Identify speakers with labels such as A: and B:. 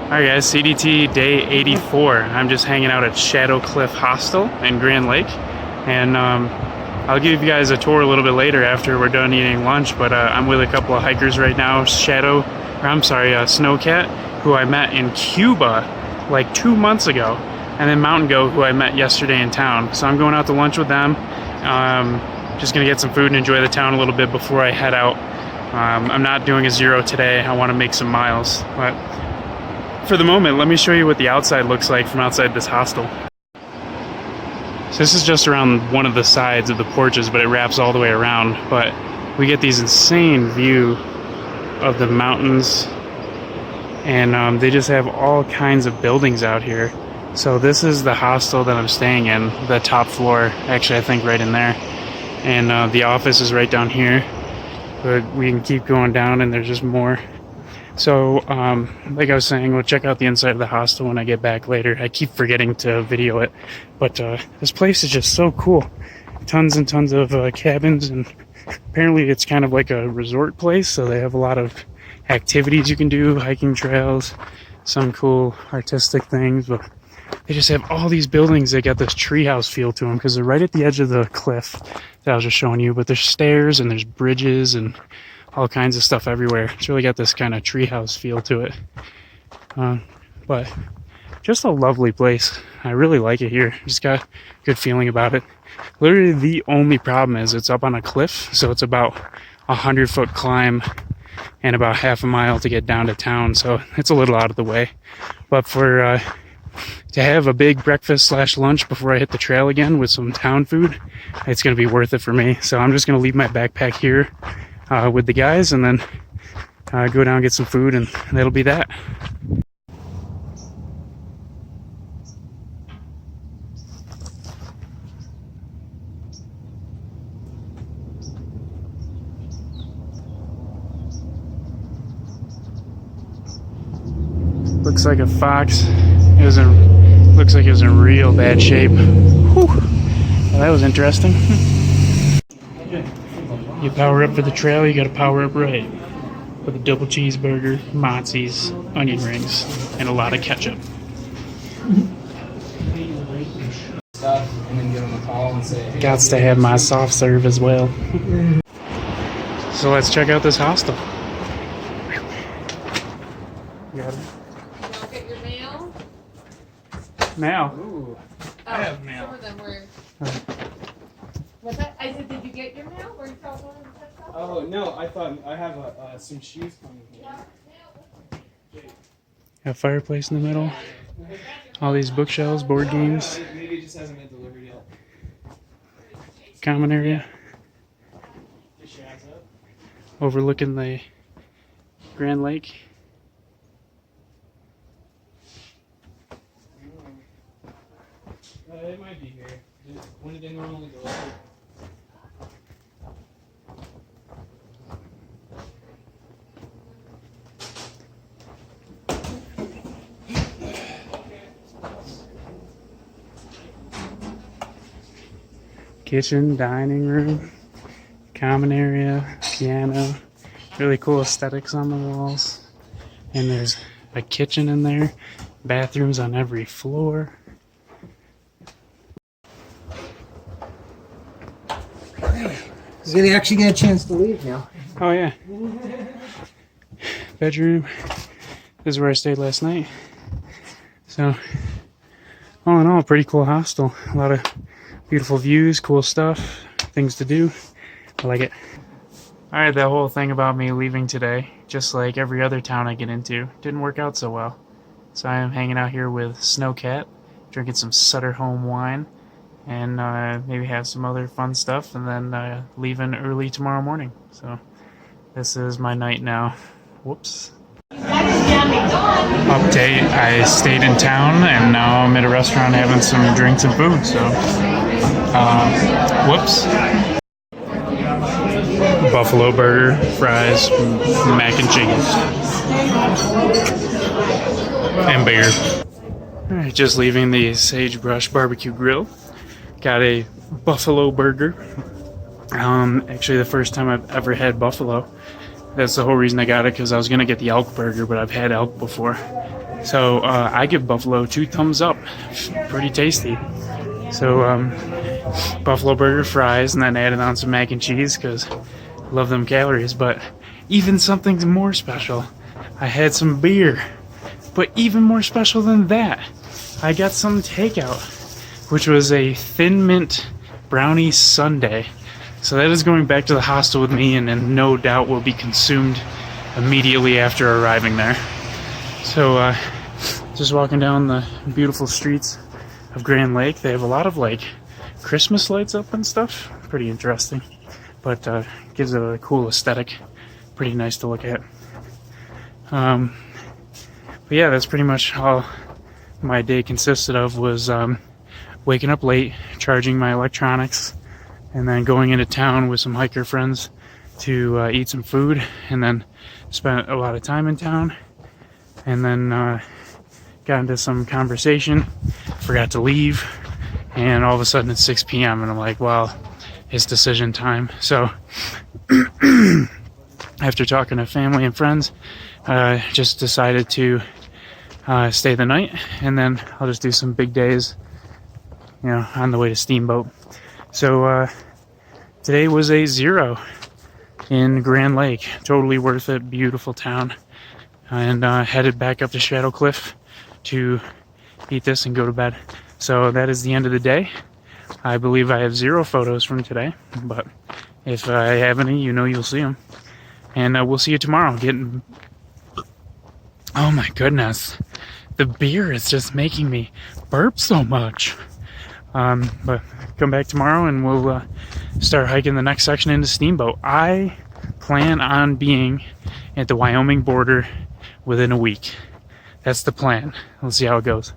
A: Alright guys, CDT day 84. I'm just hanging out at Shadow Cliff Hostel in Grand Lake, and I'll give you guys a tour a little bit later after we're done eating lunch, but I'm with a couple of hikers right now. Snowcat, who I met in Cuba like 2 months ago, and then Mountain Goat, who I met yesterday in town. So I'm going out to lunch with them. Just gonna get some food and enjoy the town a little bit before I head out. I'm not doing a zero today. I want to make some miles, but for the moment, let me show you what the outside looks like from outside this hostel. So this is just around one of the sides of the porches, but it wraps all the way around. But we get these insane view of the mountains, and they just have all kinds of buildings out here. So this is the hostel that I'm staying in, the top floor, actually I think right in there. And the office is right down here, but we can keep going down and there's just more. So, like I was saying, we'll check out the inside of the hostel when I get back later. I keep forgetting to video it, but this place is just so cool. Tons and tons of cabins, and apparently it's kind of like a resort place, so they have a lot of activities you can do, hiking trails, some cool artistic things, but they just have all these buildings that got this treehouse feel to them because they're right at the edge of the cliff that I was just showing you, but there's stairs and there's bridges and all kinds of stuff everywhere. It's really got this kind of treehouse feel to it. But just a lovely place. I really like it here. Just got a good feeling about it. Literally the only problem is it's up on a cliff, so it's about 100-foot climb and about half a mile to get down to town, so it's a little out of the way. But for to have a big breakfast / lunch before I hit the trail again with some town food, it's going to be worth it for me. So I'm just going to leave my backpack here with the guys, and then go down and get some food, and that'll be that. Looks like a fox. Looks like it was in real bad shape. Whew. Well, that was interesting. You power up for the trail, you gotta power up right. With a double cheeseburger, mozzies, onion rings, and a lot of ketchup. Gots to have my soft serve as well. So let's check out this hostel. Got it.
B: Y'all get your mail?
A: Mail?
C: Ooh,
B: Oh,
C: I have mail.
B: Some of them were. What's that? I said, did you get your mail? Were you going to
C: Oh no, I thought I have some shoes coming here.
A: A fireplace in the middle. All these bookshelves, board games.
C: Maybe it just hasn't been delivered yet.
A: Common area. Overlooking the Grand Lake.
C: It might be here. When did they normally go over?
A: Kitchen, dining room, common area, piano. Really cool aesthetics on the walls. And there's a kitchen in there. Bathrooms on every floor.
D: He's gonna actually get a chance to leave now.
A: Oh yeah. Bedroom. This is where I stayed last night. So, all in all, pretty cool hostel. A lot of beautiful views, cool stuff, things to do. I like it. Alright, that whole thing about me leaving today, just like every other town I get into, didn't work out so well. So I am hanging out here with Snowcat, drinking some Sutter Home wine, and maybe have some other fun stuff, and then leaving early tomorrow morning. So this is my night now. Whoops. Update, I stayed in town and now I'm at a restaurant having some drinks and food, so whoops. Buffalo burger, fries, mac and cheese, and beer. Alright, just leaving the Sagebrush Barbecue Grill. Got a buffalo burger. Actually the first time I've ever had buffalo. That's the whole reason I got it, because I was going to get the elk burger, but I've had elk before. So I give buffalo 2 thumbs up. Pretty tasty. So buffalo burger, fries, and then added on some mac and cheese because I love them calories. But even something more special, I had some beer. But even more special than that, I got some takeout, which was a Thin Mint brownie sundae. So that is going back to the hostel with me, and no doubt will be consumed immediately after arriving there. So just walking down the beautiful streets of Grand Lake. They have a lot of like Christmas lights up and stuff. Pretty interesting, but gives it a cool aesthetic. Pretty nice to look at. But yeah, that's pretty much all my day consisted of, was waking up late, charging my electronics, and then going into town with some hiker friends to eat some food, and then spent a lot of time in town, and then got into some conversation, forgot to leave, and all of a sudden it's 6 p.m. and I'm like, well, it's decision time. So after talking to family and friends, just decided to stay the night, and then I'll just do some big days, you know, on the way to Steamboat. So today was a 0 in Grand Lake. Totally worth it. Beautiful town. And headed back up to Shadow Cliff to eat this and go to bed. So that is the end of the day. I believe I have 0 photos from today, but if I have any, you know, you'll see them. And we'll see you tomorrow. Oh my goodness. The beer is just making me burp so much. But come back tomorrow and we'll start hiking the next section into Steamboat. I plan on being at the Wyoming border within a week. That's the plan. We'll see how it goes.